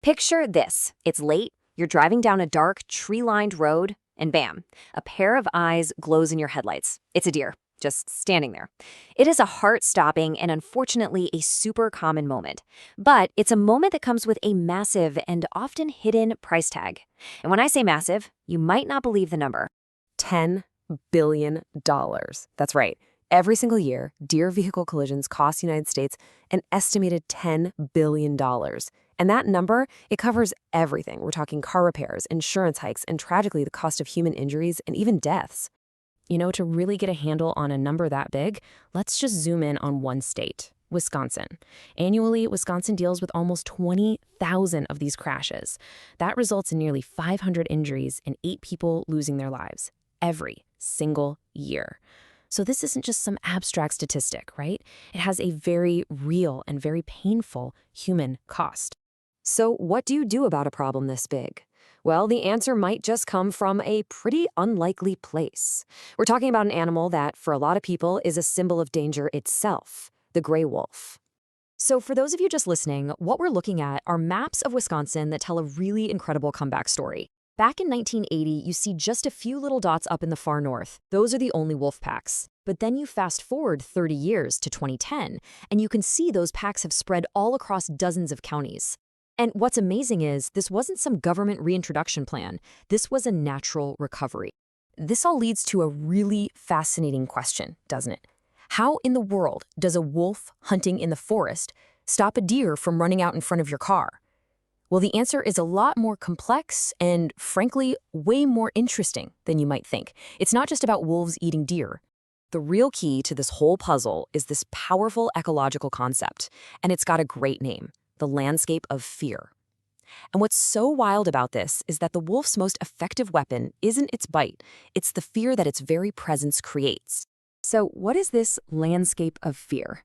Picture this. It's late, you're driving down a dark, tree-lined road, and bam, a pair of eyes glows in your headlights. It's a deer, just standing there. It is a heart-stopping and unfortunately a super common moment. But it's a moment that comes with a massive and often hidden price tag. And when I say massive, you might not believe the number. $10 billion. That's right. Every single year, deer vehicle collisions cost the United States an estimated $10 billion. And that number, it covers everything. We're talking car repairs, insurance hikes, and tragically, the cost of human injuries and even deaths. To really get a handle on a number that big, let's just zoom in on one state, Wisconsin. Annually, Wisconsin deals with almost 20,000 of these crashes. That results in nearly 500 injuries and 8 people losing their lives every single year. So this isn't just some abstract statistic, right? It has a very real and very painful human cost. So what do you do about a problem this big? Well, the answer might just come from a pretty unlikely place. We're talking about an animal that, for a lot of people, is a symbol of danger itself, the gray wolf. So for those of you just listening, what we're looking at are maps of Wisconsin that tell a really incredible comeback story. Back in 1980, you see just a few little dots up in the far north. Those are the only wolf packs. But then you fast forward 30 years to 2010, and you can see those packs have spread all across dozens of counties. And what's amazing is this wasn't some government reintroduction plan. This was a natural recovery. This all leads to a really fascinating question, doesn't it? How in the world does a wolf hunting in the forest stop a deer from running out in front of your car? Well, the answer is a lot more complex and, frankly, way more interesting than you might think. It's not just about wolves eating deer. The real key to this whole puzzle is this powerful ecological concept, and it's got a great name, the landscape of fear. And what's so wild about this is that the wolf's most effective weapon isn't its bite, it's the fear that its very presence creates. So what is this landscape of fear?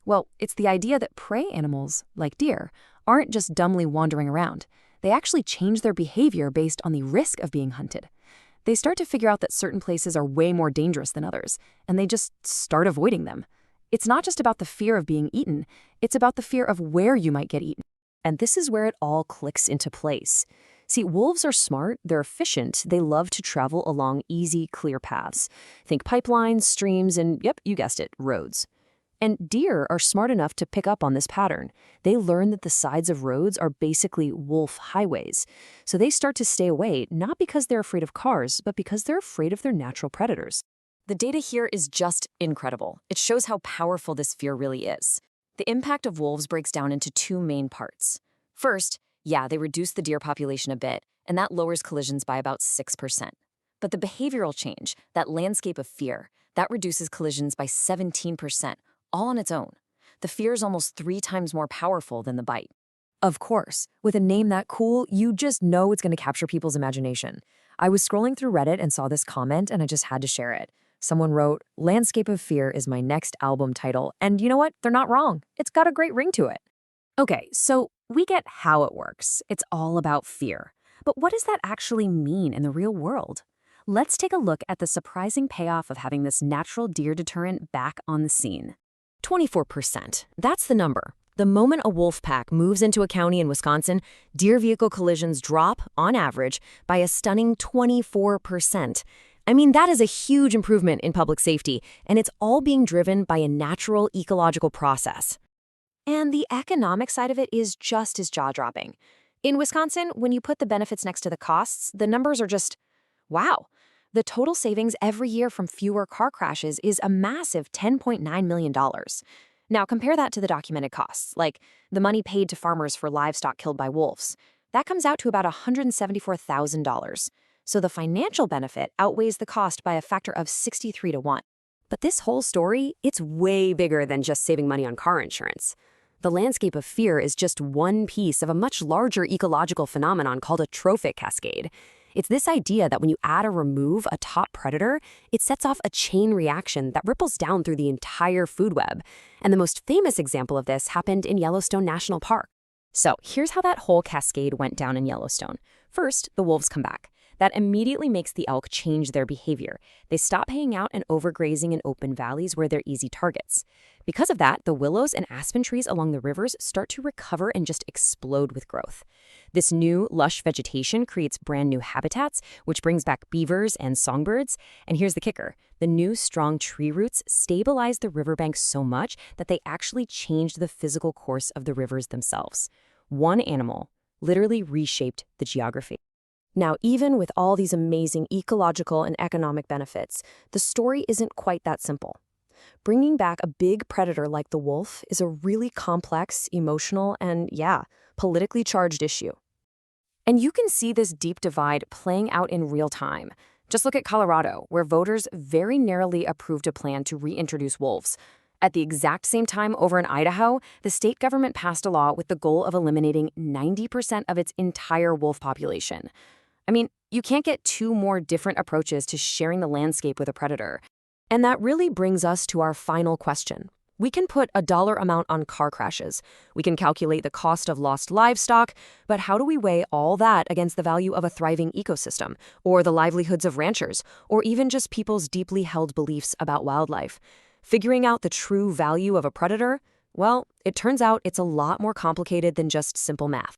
Well, it's the idea that prey animals, like deer, aren't just dumbly wandering around. They actually change their behavior based on the risk of being hunted. They start to figure out that certain places are way more dangerous than others, and they just start avoiding them. It's not just about the fear of being eaten, it's about the fear of where you might get eaten. And this is where it all clicks into place. See, wolves are smart, they're efficient, they love to travel along easy, clear paths. Think pipelines, streams, and yep, you guessed it, roads. And deer are smart enough to pick up on this pattern. They learn that the sides of roads are basically wolf highways. So they start to stay away, not because they're afraid of cars, but because they're afraid of their natural predators. The data here is just incredible. It shows how powerful this fear really is. The impact of wolves breaks down into 2 main parts. First, they reduce the deer population a bit, and that lowers collisions by about 6%. But the behavioral change, that landscape of fear, that reduces collisions by 17%. All on its own. The fear is almost 3 times more powerful than the bite. Of course, with a name that cool, you just know it's going to capture people's imagination. I was scrolling through Reddit and saw this comment, and I just had to share it. Someone wrote, "Landscape of Fear is my next album title," and you know what? They're not wrong. It's got a great ring to it. Okay, so we get how it works. It's all about fear. But what does that actually mean in the real world? Let's take a look at the surprising payoff of having this natural deer deterrent back on the scene. 24%. That's the number. The moment a wolf pack moves into a county in Wisconsin, deer vehicle collisions drop, on average, by a stunning 24%. I mean, that is a huge improvement in public safety, and it's all being driven by a natural ecological process. And the economic side of it is just as jaw-dropping. In Wisconsin, when you put the benefits next to the costs, the numbers are just, wow. The total savings every year from fewer car crashes is a massive $10.9 million. Now compare that to the documented costs, like the money paid to farmers for livestock killed by wolves. That comes out to about $174,000. So the financial benefit outweighs the cost by a factor of 63 to 1. But this whole story, it's way bigger than just saving money on car insurance. The landscape of fear is just one piece of a much larger ecological phenomenon called a trophic cascade. It's this idea that when you add or remove a top predator, it sets off a chain reaction that ripples down through the entire food web. And the most famous example of this happened in Yellowstone National Park. So here's how that whole cascade went down in Yellowstone. First, the wolves come back. That immediately makes the elk change their behavior. They stop hanging out and overgrazing in open valleys where they're easy targets. Because of that, the willows and aspen trees along the rivers start to recover and just explode with growth. This new, lush vegetation creates brand new habitats, which brings back beavers and songbirds. And here's the kicker. The new, strong tree roots stabilize the riverbanks so much that they actually changed the physical course of the rivers themselves. One animal literally reshaped the geography. Now, even with all these amazing ecological and economic benefits, the story isn't quite that simple. Bringing back a big predator like the wolf is a really complex, emotional, and, politically charged issue. And you can see this deep divide playing out in real time. Just look at Colorado, where voters very narrowly approved a plan to reintroduce wolves. At the exact same time over in Idaho, the state government passed a law with the goal of eliminating 90% of its entire wolf population. I mean, you can't get two more different approaches to sharing the landscape with a predator. And that really brings us to our final question. We can put a dollar amount on car crashes. We can calculate the cost of lost livestock, but how do we weigh all that against the value of a thriving ecosystem, or the livelihoods of ranchers, or even just people's deeply held beliefs about wildlife? Figuring out the true value of a predator? Well, it turns out it's a lot more complicated than just simple math.